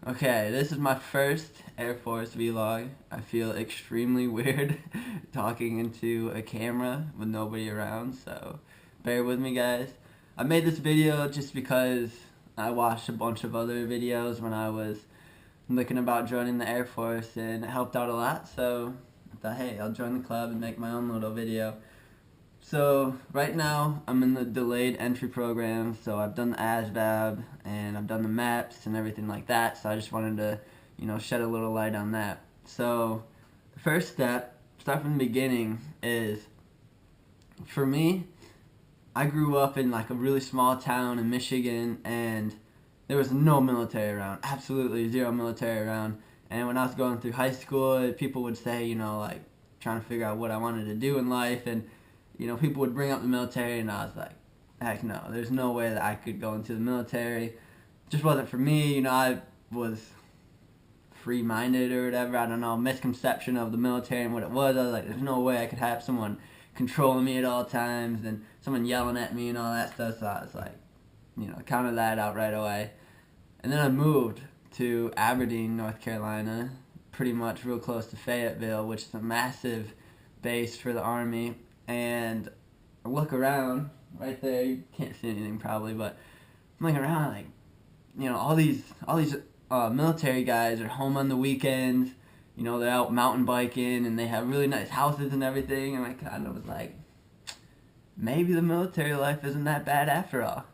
Okay, this is my first Air Force vlog. I feel extremely weird talking into a camera with nobody around, so bear with me, guys. I made this video just because I watched a bunch of other videos when I was looking about joining the Air Force, and it helped out a lot, so I thought, hey, I'll join the club and make my own little video. So right now I'm in the delayed entry program, so I've done the Asvab and I've done the Meps and everything like that, so I just wanted to, shed a little light on that. So the first step, start from the beginning, is for me, I grew up in like a really small town in Michigan, and there was no military around, absolutely zero military around. And when I was going through high school, people would say, like trying to figure out what I wanted to do in life, and people would bring up the military, and I was like, heck no, there's no way that I could go into the military. It just wasn't for me. I was free-minded or whatever, I don't know, misconception of the military and what it was. I was like, there's no way I could have someone controlling me at all times and someone yelling at me and all that stuff, so I was like, counted that out right away. And then I moved to Aberdeen, North Carolina, pretty much real close to Fayetteville, which is a massive base for the Army. And I look around right there. You can't see anything probably, but I'm looking around like, all these military guys are home on the weekends. They're out mountain biking and they have really nice houses and everything. And I kind of was like, maybe the military life isn't that bad after all.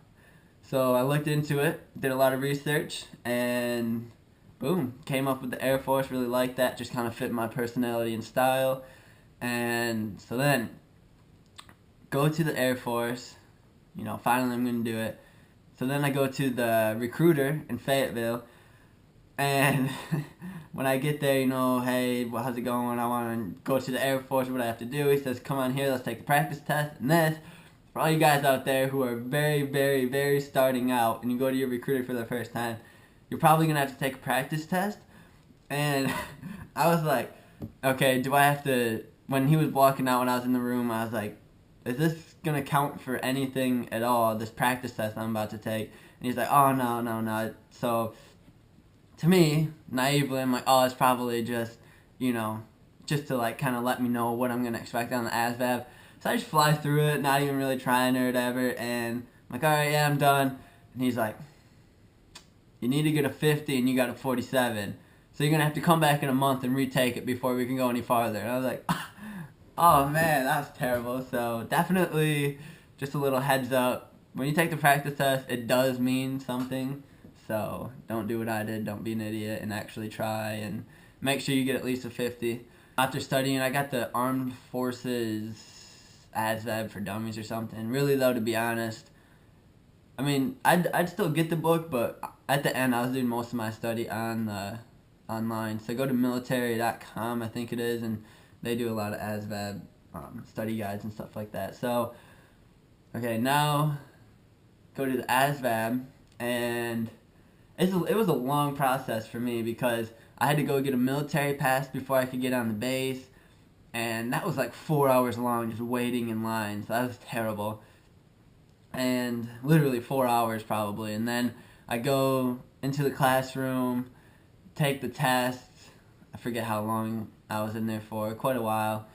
So I looked into it, did a lot of research, and boom, came up with the Air Force. Really liked that. Just kind of fit my personality and style. And so then go to the Air Force, finally I'm going to do it. So then I go to the recruiter in Fayetteville, and when I get there, hey, how's it going? I want to go to the Air Force, what do I have to do? He says, come on here, let's take the practice test. And this, for all you guys out there who are very, very, very starting out, and you go to your recruiter for the first time, you're probably going to have to take a practice test. And I was like, okay, do I have to, when he was walking out when I was in the room, I was like, is this going to count for anything at all, this practice test I'm about to take? And he's like, oh, no. So, to me, naively, I'm like, oh, it's probably just, just to, like, kind of let me know what I'm going to expect on the ASVAB. So I just fly through it, not even really trying or whatever, and I'm like, all right, yeah, I'm done. And he's like, you need to get a 50 and you got a 47. So you're going to have to come back in a month and retake it before we can go any farther. And I was like, oh man, that's terrible. So definitely just a little heads up. When you take the practice test, it does mean something. So don't do what I did. Don't be an idiot and actually try and make sure you get at least a 50. After studying, I got the Armed Forces ASVAB for Dummies or something. Really though, to be honest, I mean, I'd still get the book, but at the end I was doing most of my study on online. So go to military.com, I think it is, and they do a lot of ASVAB study guides and stuff like that. So, okay, now go to the ASVAB, and it was a long process for me because I had to go get a military pass before I could get on the base, and that was like 4 hours long just waiting in line, so that was terrible. And literally 4 hours probably, and then I go into the classroom, take the test. I forget how long I was in there for, quite a while,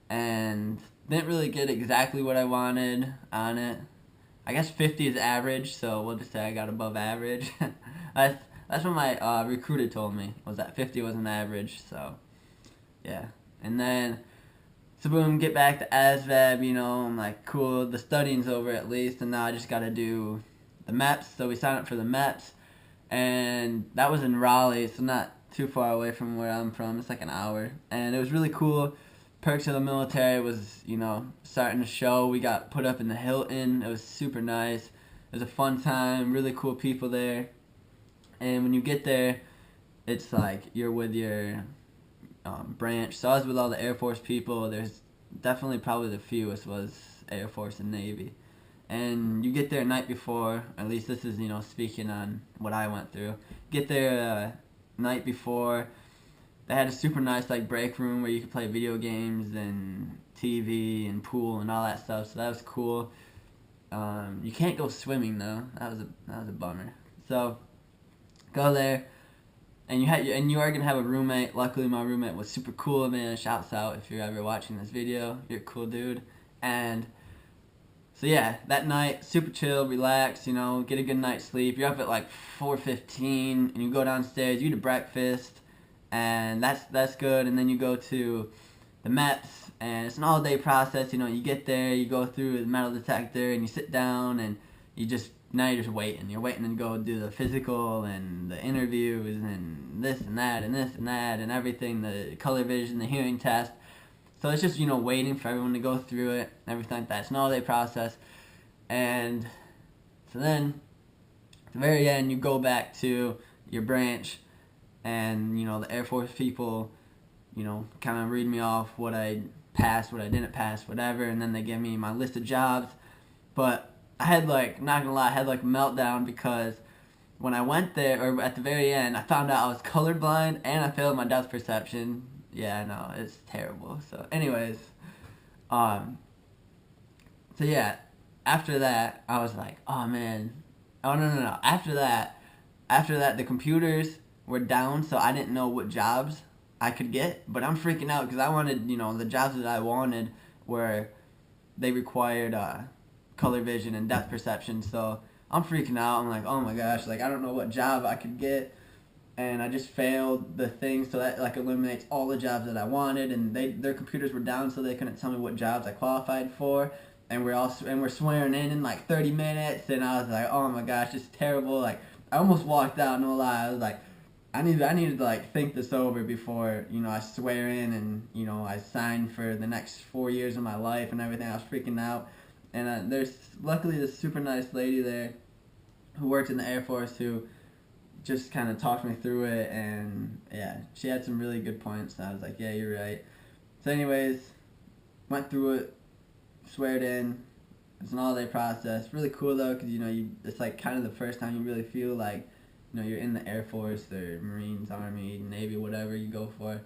and didn't really get exactly what I wanted on it. I guess 50 is average, so we'll just say I got above average. that's what my recruiter told me, was that 50 was an average, so yeah. And then, so boom, get back to ASVAB, I'm like, cool, the studying's over at least, and now I just gotta do the Meps. So we signed up for the Meps, and that was in Raleigh, so not too far away from where I'm from. It's like an hour, and it was really cool. Perks of the military was, starting to show. We got put up in the Hilton. It was super nice. It was a fun time, really cool people there. And when you get there, it's like you're with your branch. So I was with all the Air Force people. There's definitely probably the fewest was Air Force and Navy. And you get there night before, at least this is, speaking on what I went through. Get there night before. They had a super nice like break room where you could play video games and TV and pool and all that stuff, so that was cool. You can't go swimming though. That was a bummer. So go there, and you are gonna have a roommate. Luckily, my roommate was super cool, man. Shouts out if you're ever watching this video. You're a cool dude. And so yeah, that night, super chill, relax, you know, get a good night's sleep. You're up at like 4:15, and you go downstairs, you eat a breakfast, and that's good. And then you go to the Meps, and it's an all-day process. You know, you get there, you go through the metal detector, and you sit down, and now you're just waiting. You're waiting to go do the physical and the interviews and this and that and this and that and everything, the color vision, the hearing test. So it's just, you know, waiting for everyone to go through it and everything like that. It's an all-day process. And so then, at the very end, you go back to your branch, and, you know, the Air Force people, you know, kind of read me off what I passed, what I didn't pass, whatever, and then they give me my list of jobs. But I had, like, not gonna lie, I had, like, a meltdown because when I went there, or at the very end, I found out I was colorblind and I failed my depth perception. Yeah, I know, it's terrible. So anyways, um, so yeah, after that, I was like, oh man, oh no. After that, the computers were down, so I didn't know what jobs I could get. But I'm freaking out because I wanted, you know, the jobs that I wanted were, they required color vision and depth perception. So I'm freaking out. I'm like, oh my gosh, like I don't know what job I could get. And I just failed the thing, so that like eliminates all the jobs that I wanted, and their computers were down, so they couldn't tell me what jobs I qualified for, and we're swearing in like 30 minutes, and I was like, oh my gosh, it's terrible. Like I almost walked out, no lie. I was like, I needed to like think this over before, you know, I swear in and, you know, I sign for the next 4 years of my life and everything. I was freaking out, and there's luckily this super nice lady there who worked in the Air Force who just kind of talked me through it, and yeah, she had some really good points, and I was like, yeah, you're right. So anyways, went through it, sweared in. It's an all-day process. Really cool though, because, you know, it's like kind of the first time you really feel like, you know, you're in the Air Force or Marines, Army, Navy, whatever you go for.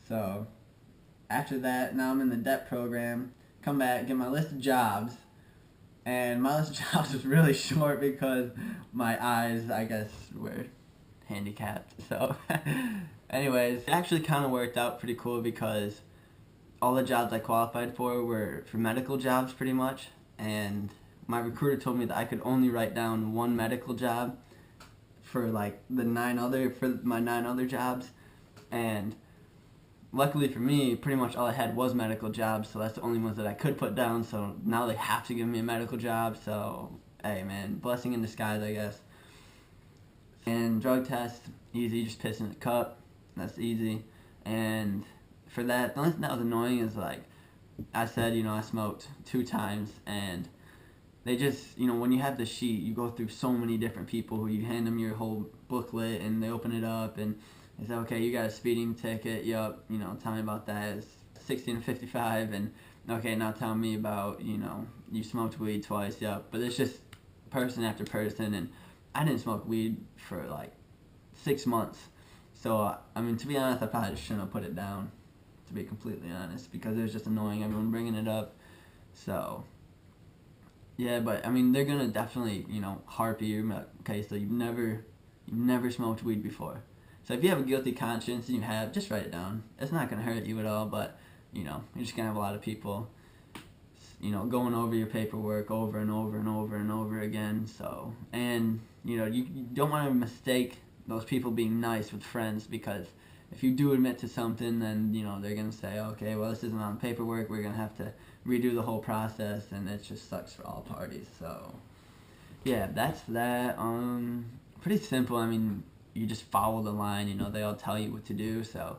So after that, now I'm in the DEP program, come back, get my list of jobs. And my list of jobs was really short because my eyes, I guess, were handicapped. So anyways, it actually kind of worked out pretty cool because all the jobs I qualified for were for medical jobs pretty much, and my recruiter told me that I could only write down one medical job for like my 9 other jobs, and luckily for me, pretty much all I had was medical jobs, so that's the only ones that I could put down. So now they have to give me a medical job, so hey man, blessing in disguise, I guess. And drug test, easy, just piss in a cup, that's easy. And for that, the only thing that was annoying is, like I said, you know, I smoked 2 times, and they just, you know, when you have the sheet, you go through so many different people who you hand them your whole booklet, and they open it up, and they say, okay, you got a speeding ticket, yup, you know, tell me about that, it's 16 to 55, and okay, now tell me about, you know, you smoked weed twice, yup, but it's just person after person, and I didn't smoke weed for like 6 months, so, I mean, to be honest, I probably shouldn't have put it down, to be completely honest, because it was just annoying, everyone bringing it up, so, yeah, but, I mean, they're gonna definitely, you know, harp you, okay, so you've never smoked weed before. So if you have a guilty conscience and you have, just write it down. It's not going to hurt you at all, but, you know, you're just going to have a lot of people, you know, going over your paperwork over and over and over and over again. So, and, you know, you don't want to mistake those people being nice with friends, because if you do admit to something, then, you know, they're going to say, okay, well, this isn't on paperwork. We're going to have to redo the whole process, and it just sucks for all parties. So, yeah, that's that. Pretty simple. I mean, you just follow the line, you know, they all tell you what to do, so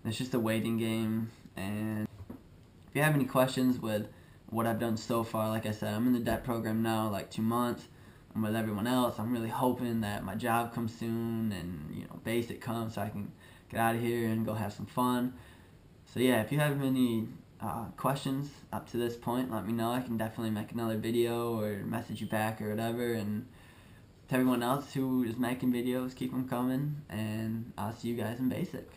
it's just a waiting game. And if you have any questions with what I've done so far, like I said, I'm in the DEP program now, like 2 months. I'm with everyone else. I'm really hoping that my job comes soon, and, you know, basic comes, so I can get out of here and go have some fun. So yeah, if you have any questions up to this point, let me know. I can definitely make another video or message you back or whatever. And to everyone else who is making videos, keep them coming, and I'll see you guys in basic.